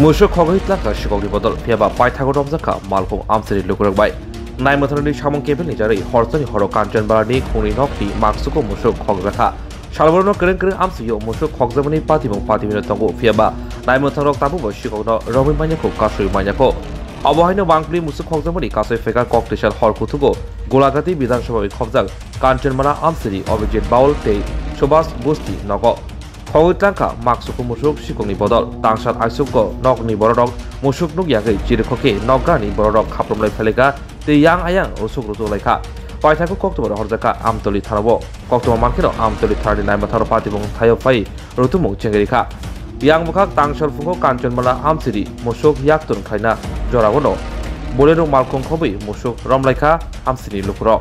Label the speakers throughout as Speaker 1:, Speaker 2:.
Speaker 1: Musuk khogitla shikogni bodol phiaba paithago domjaka malko amseri lukurokbai nai matharani samong kebel ni jari hortani horo kanchen balani khuni nokti maksuko musuk khograkha salborno kereng amsiyo musuk khogjamani patibino tongo phiaba nai matharok tabu shikogno romi manyako kasui manyako অবহাইনো বাংলি মুসুক খগজামনি কাসই ফেকার ককটেশাল হরকুথুগো Golaghati বিধানসভা খবজাক কাঞ্চনমালা আমসেরি অভিজিৎ বাউল তে সুভাষ বস্তি নগ খগইটাঙ্কা মাকসুকু মুসুক শিকংনি বদল তাংসাত আইসুক নগনি বড়রক মুসুক নুগিয়াগৈ চিরখকে নগরানি বড়রক খাপ্রমলাই ফেলেগা তে ইয়াং আয়াং রসুক রুজলাইখা পাইথাকু কক্তবর হরজাকা আমতলি থানাব কক্তবর মানকের আমতলি থানানি নাইমাথার পাতিবং থায়ো ফাই রতুমু চেঙ্গেরিখা yang mukhak tangsal fuko kanchanmala amsiri musuk yaktun khaina joragono bolero malkong khobi musuk romlaikha amsiri lukro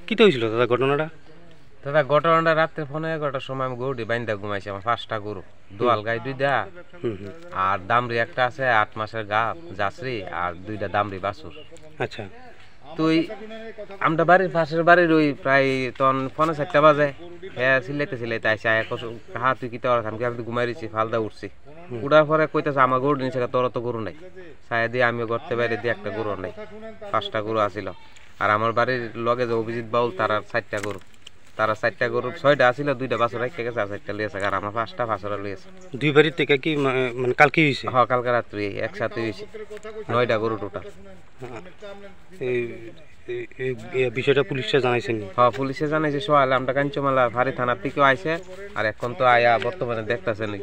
Speaker 2: কি হইছিল দাদা ঘটনাটা?
Speaker 3: দাদা ঘটনাটা রাতে ফোনে 11টার সময় আমি গরুটি বাইন্দা ঘুমাইছি। আমার 5টা গরু, দোয়াল গাই 2টা আর দামরি একটা আছে 8 মাসের গাব জাসরি আর 2টা দামরি বাছুর।
Speaker 2: আচ্ছা,
Speaker 3: তুই আমরা বাড়ির পাশের বাড়ির ওই প্রায় তখন 4:30 বাজে হ্যাঁ সিলাইতে আইসি আয়া হা তুই কি তোর আমি ঘুমাই রয়েছি ফালদা উঠছি উঠার পরে কইতেছে আমার গরু নিচে তোর তো গরু নাই ছায়া দিয়ে আমিও করতে বাইরে দিয়ে একটা গরু নাই 5টা গরু আসিল আর আমার বাড়ির লগে যে অভিজিৎ বাউল তার 4টা গরু তারা 4টা গরু 6টা আসিল 2টা বাছুর রেখে গেছে আর 4টা লিয়েছে আর আমার 5টা বাছুর লিয়েছে।
Speaker 2: দুই বাড়ির থেকে কি মানে কালকে হইছে?
Speaker 3: হ্যাঁ কালকে রাত্রি একসাথে হইছে 9টা গরু টোটাল।
Speaker 2: এই বিষয়টা পুলিশে জানাইছেন?
Speaker 3: হ্যাঁ পুলিশে জানাইছে সকালে আমরা কাঞ্চমালা ফাঁড়ি থানার থেকেও আইছে আর এখন তো আয়া বর্তমানে দেখতেছে নি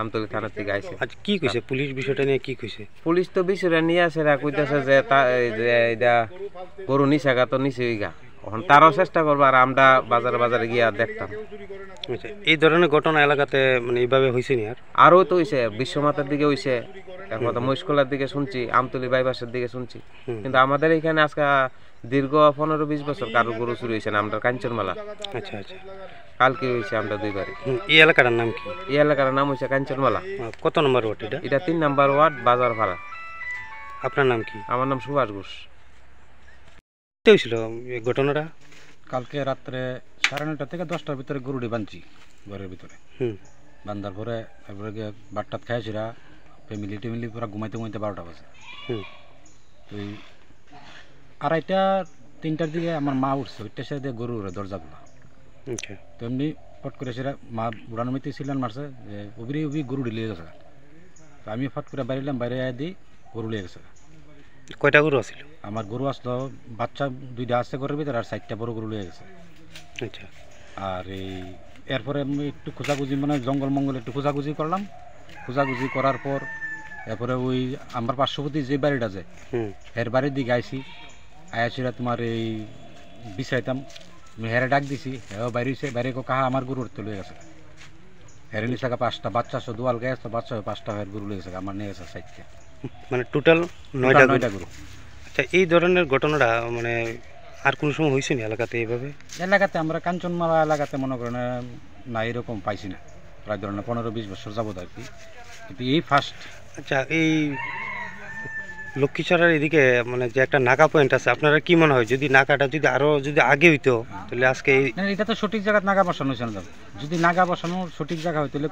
Speaker 3: আমতলি থানার থেকে আইছে।
Speaker 2: আচ্ছা কি কইছে পুলিশ বিষয়টা নিয়ে? কি কইছে
Speaker 3: পুলিশ? তো বিষয়টা নিয়ে আসে কইতেছে যে এটা গরু নিশাগা তো নিচে গা এখন তারও চেষ্টা করবো আর আমরা বাজারে গিয়ে দেখতাম।
Speaker 2: আচ্ছা, এই ধরনের ঘটনা এলাকাতে মানে এইভাবে হয়েছে নি?
Speaker 3: আরও তো হইছে বিশ্বমাতার দিকে হইছে, এখন মহিষকলার দিকে শুনছি, আমতলি বাইপাসের দিকে শুনছি, কিন্তু আমাদের এখানে আজকে দীর্ঘ 15-20 বছর কারো গরু চুরি হয়েছে না আমরা কাঞ্চনমালা।
Speaker 2: আচ্ছা আচ্ছা,
Speaker 3: কালকে হয়েছে আমরা 2 বারে।
Speaker 2: এই এলাকাটার নাম কি?
Speaker 3: এই এলাকার নাম হয়েছে কাঞ্চনমালা।
Speaker 2: কত নম্বর ওয়ার্ড এটা?
Speaker 3: এটা 3 নম্বর ওয়ার্ড বাজার ভাড়া।
Speaker 2: আপনার নাম কি?
Speaker 3: আমার নাম সুভাষ ঘোষ।
Speaker 2: কি হয়েছিল এই ঘটনাটা?
Speaker 4: কালকে রাত্রে 9:30 থেকে 10টার ভিতরে গরুটি বাঁধছি ঘরের ভিতরে। বান্ধার পরে তারপরে গিয়ে বাট্টাত খাইছিরা ফ্যামিলি পুরা ঘুমাইতে 12টা বাজে। তো 2:30-3টার দিকে আমার মা উঠছে, ওইটা সে দিয়ে গরু উড়ে দরজা খোলা। তো এমনি ফট করে সেরা মা বুড়ানো মিতে ছিলেন মারছে যে উবি গরু লিয়ে গেছে। তো আমি ফট করে বাইরেলাম, বাইরে আয় দিই গরু লিয়ে গেছে।
Speaker 2: কয়টা গরু আছিল?
Speaker 4: আমার গরু আসলো বাচ্চা 2টা আছে ঘরের ভিতরে আর 4টা বড় গরু লিয়ে গেছে।
Speaker 2: আচ্ছা,
Speaker 4: আর এরপরে আমি একটু খোঁজাখুঁজি মানে জঙ্গল একটু খোঁজাখুঁজি করলাম। খোঁজাখুঁজি করার পর এরপরে ওই আমার পার্শ্ববর্তী যে বাড়িটা আছে এর বাড়ির দিকে আইসিরা তোমার এই বিছাইতাম হেরে ডাক দিছি, হ্যাঁ বাইরে কাহা আমার গরুর তো লয়ে গেছে। হেরে নিচে 5টা বাচ্চা আছে, দোয়াল গায়ে আছে বাচ্চা 5টা হের গরু লয়ে গেছে, আমার নিয়ে গেছে 4টা,
Speaker 2: মানে টোটাল 9টা গরু। আচ্ছা, এই ধরনের ঘটনাটা মানে আর কোন সময় হয়েছে না এলাকাতে? এইভাবে
Speaker 4: এলাকাতে আমরা কাঞ্চনমালা এলাকাতে মনে করেন না এরকম পাইছি না, প্রায় ধরেন 15-20 বছর যাবত আর কি, কিন্তু এই ফার্স্ট।
Speaker 2: আচ্ছা, এই লক্ষ্মীছড়ার এদিকে মানে যে একটা নাকা পয়েন্ট আছে, আপনারা কি মনে হয় যদি নাকাটা যদি আরো আগে হইতো তাহলে আজকে
Speaker 4: এটা তো সঠিক জায়গায় নাগা বসানো হয়েছে না। যদি নাগা বসানো সঠিক জায়গা হয় তাহলে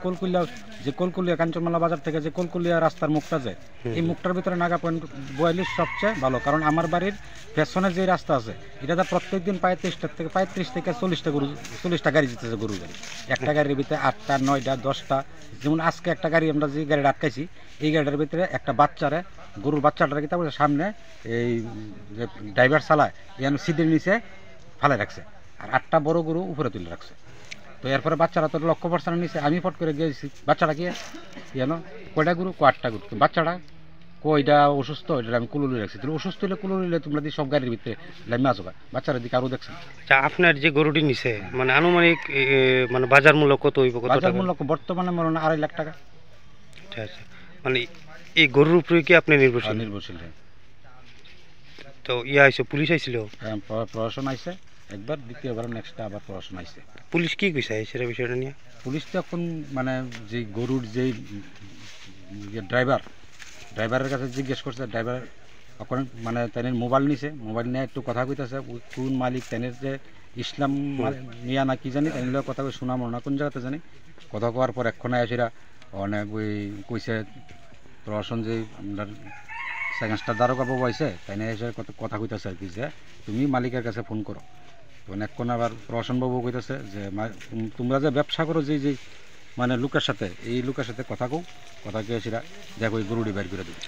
Speaker 4: কলকুলিয়া কাঞ্চনমালা বাজার থেকে যে কলকুলিয়া রাস্তার মুখটা যায় এই মুখটার ভিতরে নাগা পয়েন্ট বয়াইলে সবচেয়ে ভালো। কারণ আমার বাড়ির পেছনে যে রাস্তা আছে এটাতে প্রত্যেকদিন 35 থেকে 40টা গাড়ি যেতেছে, গরু গাড়ি। একটা গাড়ির ভিতরে 8টা 9টা 10টা, যেমন আজকে একটা গাড়ি আমরা যে গাড়িটা আটকাইছি এই গাড়িটার ভিতরে একটা গরুর বাচ্চাটা কি তারপরে সামনে এই যে ড্রাইভার চালায় এখানে সিটের নিচে ফালে রাখছে আর 8টা বড় গরু উপরে তুলে রাখছে। তো এরপরে বাচ্চারা তো লক্ষ্য পড়ছে না নিচে, আমি ফট করে গিয়েছি বাচ্চাটা কি জানো কয়টা গরু 8টা গরু, বাচ্চাটা কয়টা অসুস্থ এটা আমি কুলুলি রাখছি। তুমি অসুস্থ হলে কুলুলিলে তোমরা দিয়ে সব গাড়ির ভিতরে লাইমে আসো, বাচ্চারা দিকে আরও দেখছেন।
Speaker 2: আচ্ছা, আপনার যে গরুটি নিছে মানে আনুমানিক মানে বাজার মূল্য কত হইব?
Speaker 4: বাজার মূল্য বর্তমানে মনে হয় 2.5 লাখ টাকা।
Speaker 2: আচ্ছা আচ্ছা, মানে এই গরুর উপরে কি আপনি
Speaker 4: নির্ভরশীল?
Speaker 2: তো আইসে পুলিশ আইছিল?
Speaker 4: প্রশাসন আইসে একবার, দ্বিতীয়বার নেক্সট আবার প্রশাসন আইসে।
Speaker 2: পুলিশ কি কইছে সেটা বিষয়টা নিয়ে?
Speaker 4: পুলিশ তো এখন মানে যে গরুর যে ড্রাইভারের কাছে জিজ্ঞেস করছে, ড্রাইভার এখন মানে তাদের মোবাইল নিছে, মোবাইল নিয়ে একটু কথা কইতেছে কোন মালিক তাদের যে ইসলাম মিয়া না কি জানি তাই কথা কই শোনা মনে না কোন জায়গাতে জানি। কথা কওয়ার পর এক্ষণে আসিরা অনেক ওই কইছে প্রশাসন যে আপনার সেকেন্ড স্টার দারোগা বাবু আইসে তাই না এসে কথা কইতেছে আর কি যে তুমি মালিকের কাছে ফোন করো। তখন এখন আবার প্রশাসন বাবু কইতেছে যে তোমরা যে ব্যবসা করো যে যে মানে লোকের সাথে এই লোকের সাথে কথা কও, কথা কে সেটা দেখো ওই গরুটি বের করে দেবে।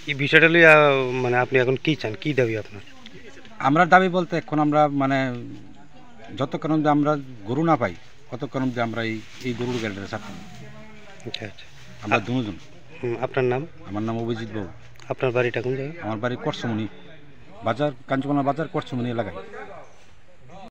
Speaker 2: এই বিষয়টা লইয়া মানে আপনি এখন কি চান, কি দাবি আপনার?
Speaker 4: আমরা দাবি বলতে এখন আমরা মানে যতক্ষণ অব্দি আমরা গরু না পাই ততক্ষণ অব্দি আমরা এই গরুর গাড়িটা ছাড়তাম না।
Speaker 2: আচ্ছা আচ্ছা,
Speaker 4: আমরা দুজন।
Speaker 2: আপনার নাম?
Speaker 4: আমার নাম অভিজিৎ বাবু।
Speaker 2: আপনার বাড়িটা কোন জায়গায়?
Speaker 4: আমার বাড়ি করসমনি বাজার, কাঞ্চনমালা বাজার করসমনি এলাকায়।